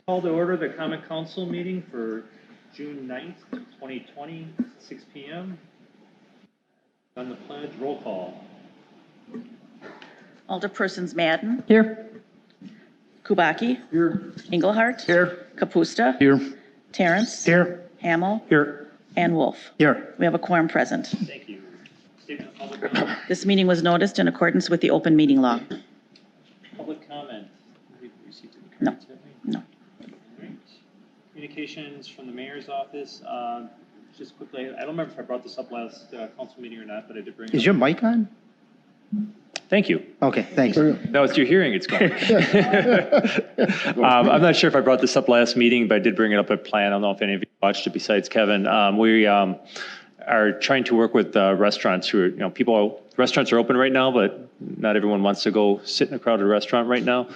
Call to order the Common Council meeting for June 9th, 2020, 6 p.m. On the pledge, roll call. Alderpersons Madden. Here. Kubaki. Here. Engelhardt. Here. Kapusta. Here. Terrence. Here. Hamel. Here. And Wolf. Here. We have a quorum present. Thank you. Statement of public comment. This meeting was noticed in accordance with the open meeting law. Public comment. We've received any No. comments, have we? No. All right. Communications from the mayor's office. Just quickly, I don't remember if I brought this up last council meeting or not, but I did bring it Is up. your mic on? Thank you. Okay, thanks. No, it's your hearing, it's going. I'm not sure if I brought this up last meeting, but I did bring it up at plan. I don't know if any of you watched it besides Kevin. We are trying to work with restaurants who are, restaurants are open right now, but not everyone wants to go sit in a crowded restaurant right now.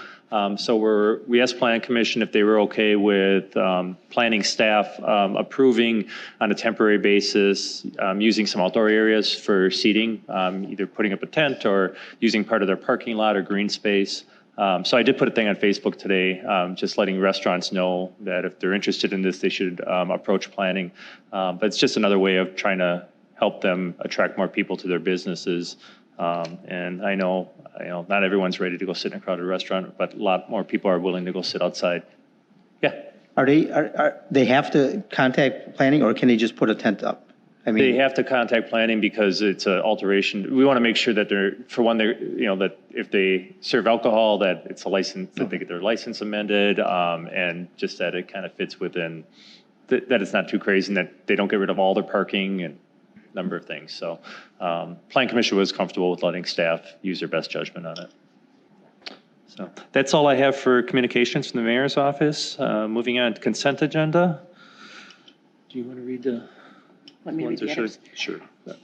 So we asked Plan Commission if they were okay with planning staff approving on a temporary basis, using some outdoor areas for seating, either putting up a tent or using part of their parking lot or green space. So I did put a thing on Facebook today, just letting restaurants know that if they're interested in this, they should approach planning. But it's just another way of trying to help them attract more people to their businesses. And I know, not everyone's ready to go sit in a crowded restaurant, but a lot more people are willing to go sit outside. Yeah. Are they have to contact planning, or can they just put a tent up? I They mean, have to contact planning because it's an alteration. We want to make sure that that if they serve alcohol, that it's a license, that they get their license amended, and just that it kind of fits within, that it's not too crazy and that they don't get rid of all their parking and a number of things. So Plan Commission was comfortable with letting staff use their best judgment on it. So that's all I have for communications from the mayor's office. Moving on to consent agenda. Do you want to read the Let me read ones the that others. Sure.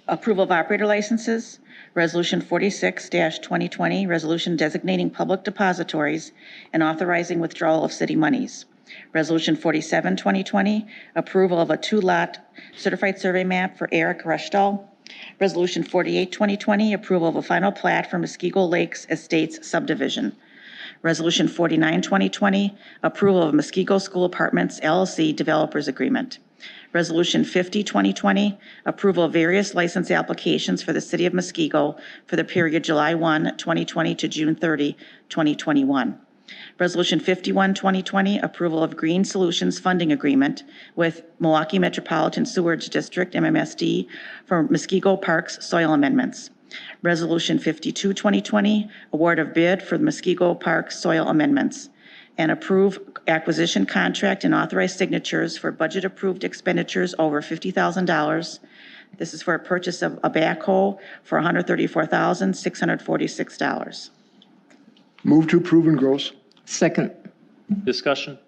Approval of operator licenses, Resolution 46-2020, resolution designating public depositories and authorizing withdrawal of city monies. Resolution 47-2020, approval of a 2-lot certified survey map for Eric Rushdahl. Resolution 48-2020, approval of a final plat for Muskego Lakes Estates subdivision. Resolution 49-2020, approval of Muskego School Apartments LLC developers agreement. Resolution 50-2020, approval of various license applications for the City of Muskego for the period July 1, 2020 to June 30, 2021. Resolution 51-2020, approval of Green Solutions funding agreement with Milwaukee Metropolitan Sewerage District, MMSD, for Muskego Parks soil amendments. Resolution 52-2020, award of bid for the Muskego Park soil amendments. And approve acquisition contract and authorize signatures for budget-approved expenditures over $50,000. This is for a purchase of a backhoe for $134,646. Move to approve and gross. Second. Discussion?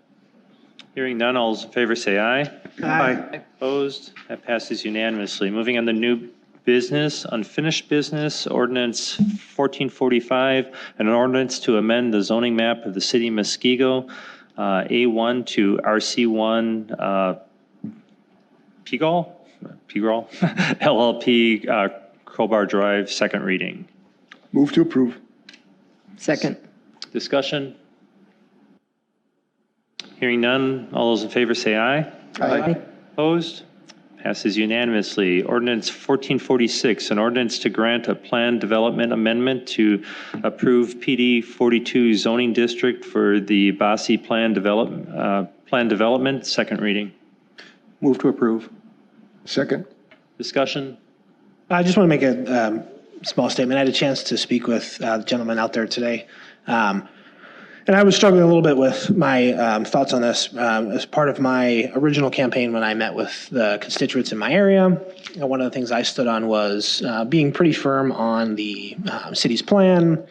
Hearing none, all those in favor say aye. Aye. Opposed? That passes unanimously. Moving on to new business, unfinished business, ordinance 1445, an ordinance to amend the zoning map of the city of Muskego, A1 to RC1, Pegall LLP, Crowbar Drive, second reading. Move to approve. Second. Discussion? Hearing none, all those in favor say aye. Aye. Opposed? Passes unanimously. Ordinance 1446, an ordinance to grant a plan development amendment to approve PD 42 zoning district for the Bassi plan development, second reading. Move to approve. Second. Discussion? I just want to make a small statement. I had a chance to speak with the gentleman out there today. And I was struggling a little bit with my thoughts on this. As part of my original campaign, when I met with the constituents in my area, one of the things I stood on was being pretty firm on the city's plan,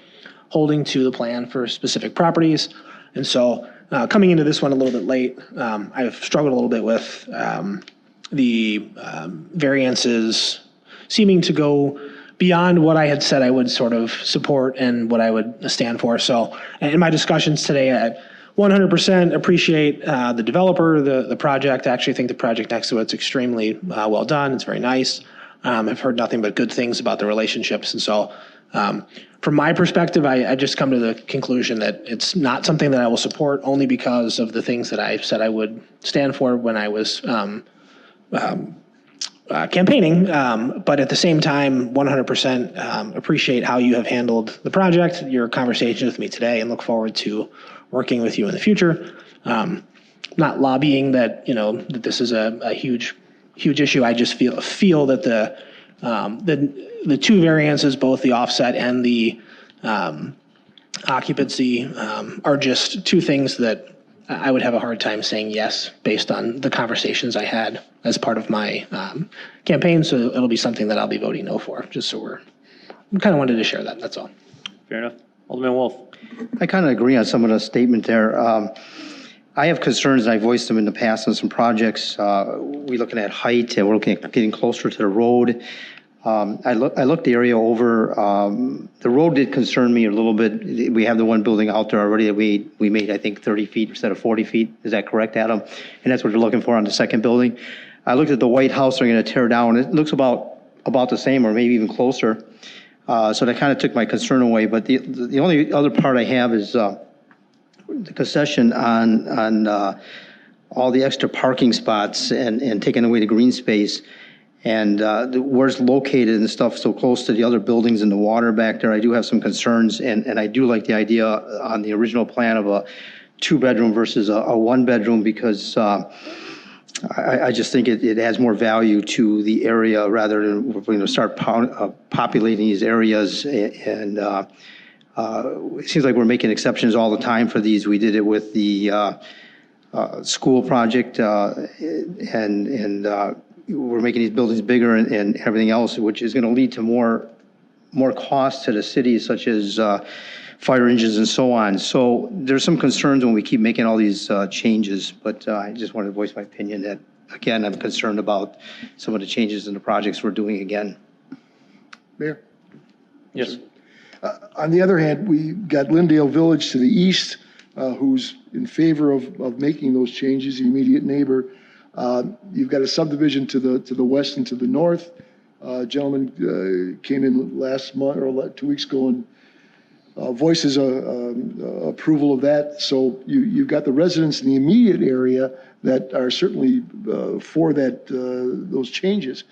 holding to the plan for specific properties. And so coming into this one a little bit late, I've struggled a little bit with the variances seeming to go beyond what I had said I would sort of support and what I would stand for. So in my discussions today, I 100% appreciate the developer, the project. I actually think the project next to it's extremely well done. It's very nice. I've heard nothing but good things about the relationships. And so from my perspective, I just come to the conclusion that it's not something that I will support only because of the things that I said I would stand for when I was campaigning, but at the same time, 100% appreciate how you have handled the project, your conversation with me today, and look forward to working with you in the future. Not lobbying that, that this is a huge issue. I just feel that the two variances, both the offset and the occupancy, are just two things that I would have a hard time saying yes based on the conversations I had as part of my campaign. So it'll be something that I'll be voting no for, just so I kind of wanted to share that. That's all. Fair enough. Alderman Wolf. I kind of agree on some of the statement there. I have concerns, and I voiced them in the past on some projects. We're looking at height, and we're looking at getting closer to the road. I looked the area over. The road did concern me a little bit. We have the one building out there already that we made, I think, 30 feet instead of 40 feet. Is that correct, Adam? And that's what you're looking for on the second building. I looked at the White House they're going to tear down. It looks about the same, or maybe even closer. So that kind of took my concern away. But the only other part I have is the concession on all the extra parking spots and taking away the green space. And where it's located and stuff so close to the other buildings and the water back there, I do have some concerns. And I do like the idea on the original plan of a 2-bedroom versus a 1-bedroom, because I just think it adds more value to the area rather than we're going to start populating these areas. And it seems like we're making exceptions all the time for these. We did it with the school project and we're making these buildings bigger and everything else, which is going to lead to more costs to the city, such as fire engines and so on. So there's some concerns when we keep making all these changes, but I just wanted to voice my opinion that, again, I'm concerned about some of the changes in the projects we're doing again. Mayor? Yes. On the other hand, we got Lindale Village to the east, who's in favor of making those changes, the immediate neighbor. You've got a subdivision to the west and to the north. Gentleman came in last month or 2 weeks ago and voices approval of that. So you've got the residents in the immediate area that are certainly for those changes.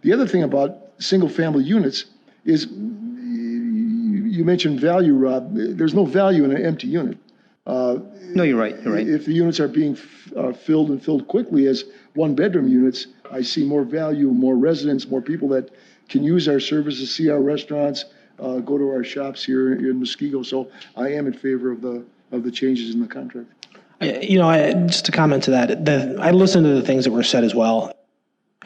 The other thing about single-family units is you mentioned value, Rob. There's no value in an empty unit. No, you're right. You're right. If the units are being filled and filled quickly as 1-bedroom units, I see more value, more residents, more people that can use our services, see our restaurants, go to our shops here in Muskego. So I am in favor of the changes in the contract. Just to comment to that, I listened to the things that were said as well.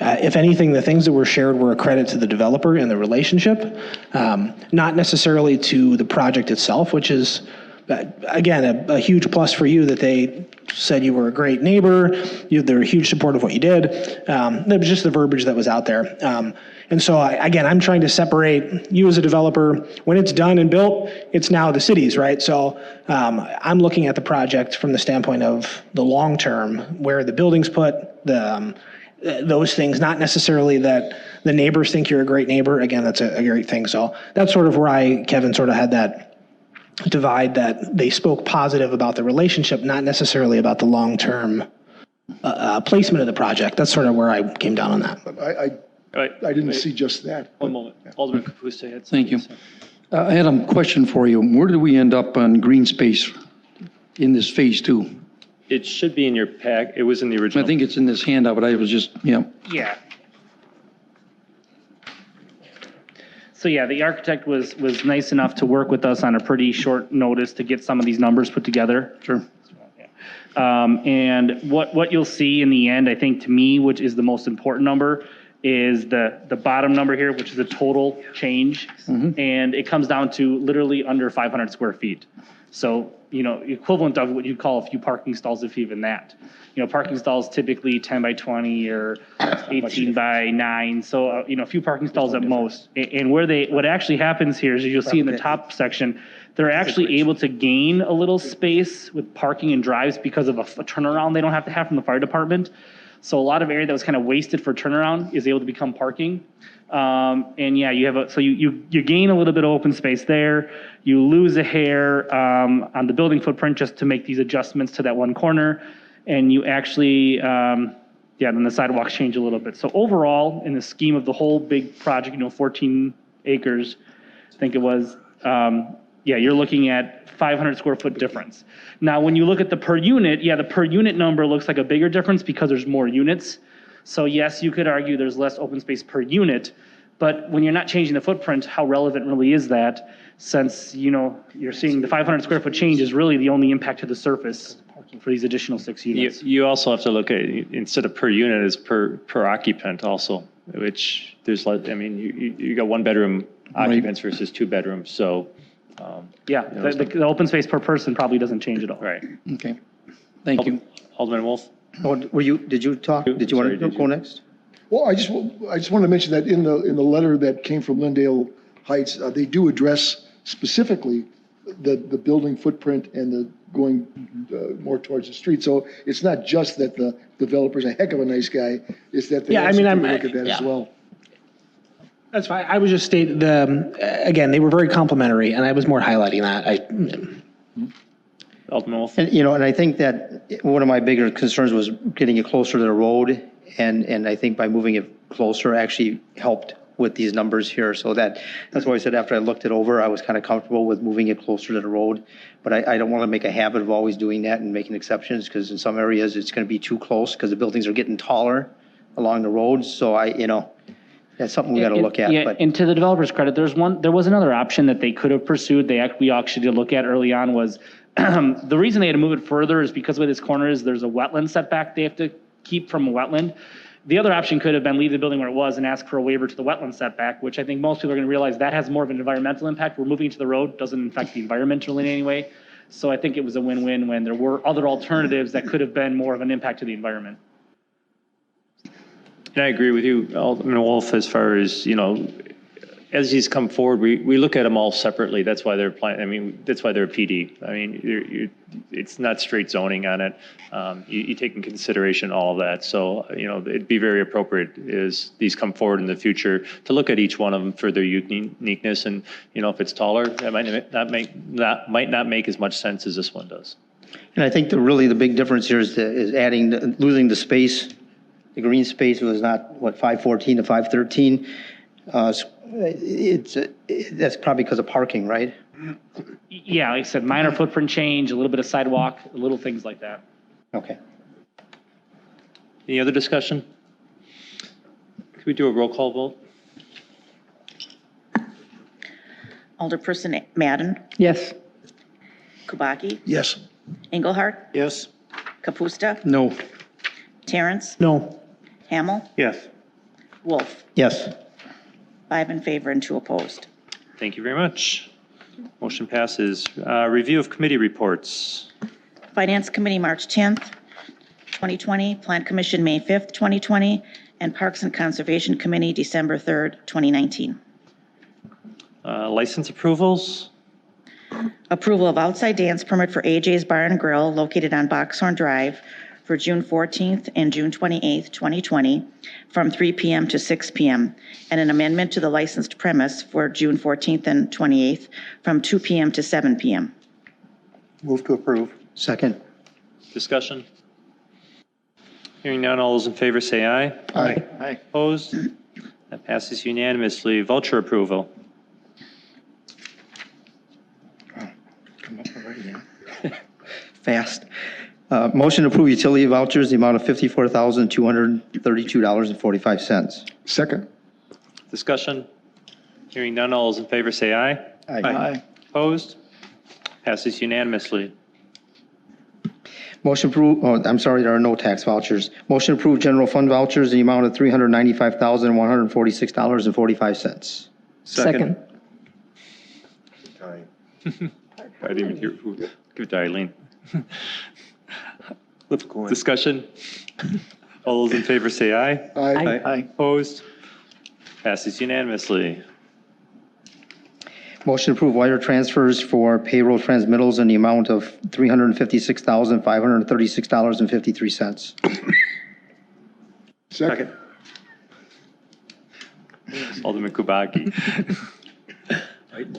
If anything, the things that were shared were a credit to the developer and the relationship, not necessarily to the project itself, which is, again, a huge plus for you that they said you were a great neighbor. They're a huge support of what you did. That was just the verbiage that was out there. And so, I'm trying to separate you as a developer. When it's done and built, it's now the city's, right? So I'm looking at the project from the standpoint of the long term, where the building's put, those things, not necessarily that the neighbors think you're a great neighbor. Again, that's a great thing. So that's sort of where Kevin sort of had that divide, that they spoke positive about the relationship, not necessarily about the long-term placement of the project. That's sort of where I came down on that. I didn't see just that. One moment. Alderman Kapusta had Thank you. something to say. Adam, question for you. Where did we end up on green space in this phase 2? It should be in your pack. It was in the I original. think it's in this handout, but I was just, Yeah. So yeah, the architect was nice enough to work with us on a pretty short notice to get some of these numbers put together. Sure. And what you'll see in the end, I think to me, which is the most important number, is the bottom number here, which is the total change. And it comes down to literally under 500 square feet. So, equivalent of what you'd call a few parking stalls, if even that. Parking stalls typically 10 by 20 or 18 by 9. So, a few parking stalls at most. And what actually happens here is, you'll see in the top section, they're actually able to gain a little space with parking and drives because of a turnaround they don't have to have from the fire department. So a lot of area that was kind of wasted for turnaround is able to become parking. And yeah, you gain a little bit of open space there. You lose a hair on the building footprint just to make these adjustments to that one corner. And you actually, then the sidewalks change a little bit. So overall, in the scheme of the whole big project, 14 acres, I think it was, you're looking at 500 square foot difference. Now, when you look at the per unit, the per unit number looks like a bigger difference because there's more units. So yes, you could argue there's less open space per unit, but when you're not changing the footprint, how relevant really is that? Since, you're seeing the 500 square foot change is really the only impact to the surface for these additional 6 units. You also have to look at, instead of per unit, is per occupant also, which there's, you got 1 bedroom occupants versus 2 bedrooms, so. The open space per person probably doesn't change at all. Right. Okay. Thank you. Alderman Wolf? Oh, did you talk? Did you want to go next? Well, I just want to mention that in the letter that came from Lindale Heights, they do address specifically the building footprint and the going more towards the street. So it's not just that the developer's a heck of a nice guy, it's that they also take a look at that as well. That's fine. I was just stating again, they were very complimentary, and I was more highlighting that. Alderman Wolf? And, and I think that one of my bigger concerns was getting it closer to the road. And I think by moving it closer actually helped with these numbers here. So that's why I said after I looked it over, I was kind of comfortable with moving it closer to the road. But I don't want to make a habit of always doing that and making exceptions, because in some areas it's going to be too close because the buildings are getting taller along the roads. So that's something we got to look at. Yeah, but and to the developer's credit, there was another option that they could have pursued. We actually did look at early on was the reason they had to move it further is because where this corner is, there's a wetland setback they have to keep from a wetland. The other option could have been leave the building where it was and ask for a waiver to the wetland setback, which I think most people are going to realize that has more of an environmental impact. We're moving to the road, doesn't affect the environment really in any way. So I think it was a win-win when there were other alternatives that could have been more of an impact to the environment. And I agree with you, Alderman Wolf, as far as, as these come forward, we look at them all separately. That's why they're that's why they're a PD. It's not straight zoning on it. You take in consideration all of that. So, it'd be very appropriate as these come forward in the future to look at each one of them for their uniqueness. And, if it's taller, that might not make as much sense as this one does. And I think the big difference here is losing the space. The green space was not, 514 to 513. That's probably because of parking, right? Yeah, like I said, minor footprint change, a little bit of sidewalk, little things like that. Okay. Any other discussion? Could we do a roll call vote? Alderperson Madden, Yes. Kubaki, Yes. Engelhardt, Yes. Kapusta, No. Terrence, No. Hamel, Yes. Wolf. Yes. 5 in favor and 2 opposed. Thank you very much. Motion passes. Review of committee reports. Finance Committee, March 10th, 2020. Plan Commission, May 5th, 2020. And Parks and Conservation Committee, December 3rd, 2019. License approvals. Approval of outside dance permit for AJ's Bar and Grill located on Boxhorn Drive for June 14th and June 28th, 2020, from 3 p.m. to 6 p.m., and an amendment to the licensed premise for June 14th and 28th from 2 p.m. to 7 p.m. Move to approve. Second. Discussion. Hearing none, all those in favor say aye. Aye. Aye. Opposed? That passes unanimously. Voucher approval. Come up already, yeah. Fast. Motion to approve utility vouchers, the amount of $54,232.45. Second. Discussion. Hearing none, all those in favor say aye. Aye. Opposed? Passes unanimously. Motion approve, there are no tax vouchers. Motion to approve general fund vouchers, the amount of $395,146.45. Second. I didn't even hear who. Give it to Eileen. Discussion. All those in favor say aye. Aye. Aye. Opposed? Passes unanimously. Motion to approve wire transfers for payroll transmittals in the amount of $356,536.53. Second. Alderman Kubaki.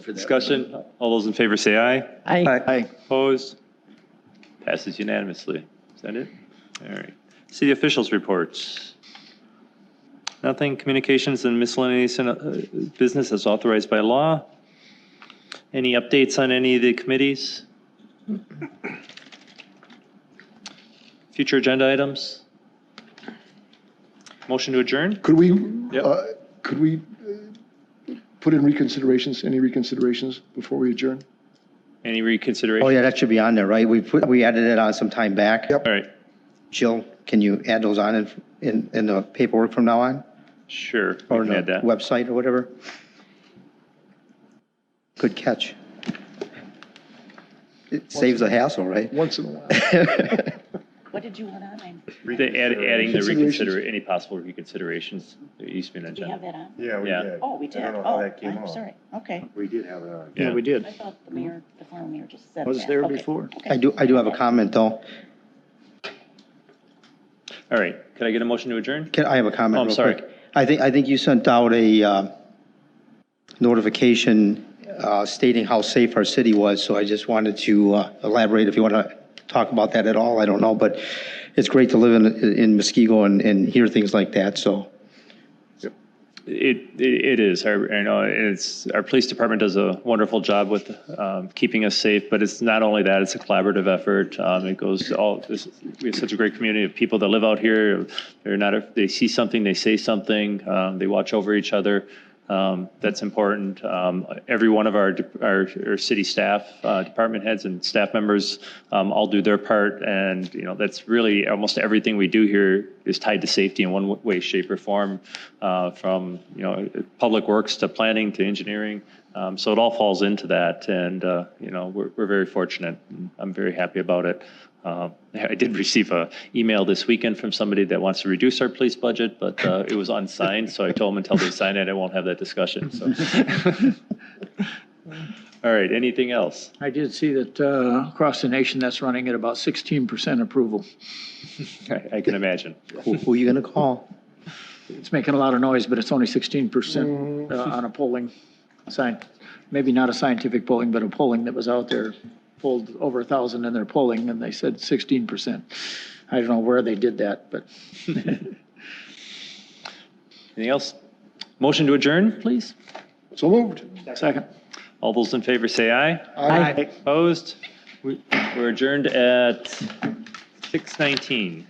Discussion, all those in favor say aye. Aye. Opposed? Passes unanimously. Is that it? All right. City officials' reports. Nothing. Communications and miscellaneous business as authorized by law. Any updates on any of the committees? Future agenda items? Motion to adjourn? Could we, Yep. put in reconsiderations, any reconsiderations before we adjourn? Any reconsideration? Oh, yeah, that should be on there, right? We added it on some time back. Yep. All right, Jill, can you add those on in the paperwork from now on? sure. Or We can the add that. website or whatever? Good catch. It saves a hassle, right? Once in a while. What did you want on? Adding the Reconsiderations. any possible reconsiderations that used to be an Do we have agenda. that on? Yeah, we Yeah. did. Oh, we did. I don't know how Oh, that came I'm out. sorry. Okay. We did have it on. Yeah, we did. I thought the mayor, the former mayor just said that. Was there Okay. before. Okay. I do have a comment, though. All right, could I get a motion to adjourn? I have a comment Oh, I'm real sorry. quick. I think you sent out a notification stating how safe our city was, so I just wanted to elaborate if you want to talk about that at all. I don't know, but it's great to live in Muskego and hear things like that, so. It is. Our police department does a wonderful job with keeping us safe, but it's not only that, it's a collaborative effort. It goes to all, we have such a great community of people that live out here. They see something, they say something, they watch over each other. That's important. Every one of our city staff, department heads and staff members all do their part. And, that's really almost everything we do here is tied to safety in one way, shape or form, from, public works to planning to engineering. So it all falls into that. And, we're very fortunate. I'm very happy about it. I did receive an email this weekend from somebody that wants to reduce our police budget, but it was unsigned, so I told them until they sign it, I won't have that discussion, so. All right, anything else? I did see that across the nation, that's running at about 16% approval. I can imagine. Who are you going to call? It's making a lot of noise, but it's only 16% on a polling sign. Maybe not a scientific polling, but a polling that was out there, polled over 1,000 in their polling, and they said 16%. I don't know where they did that, but. Anything else? Motion to adjourn, please? So moved. Second. All those in favor say aye. Aye. Opposed? We're adjourned at 6:19.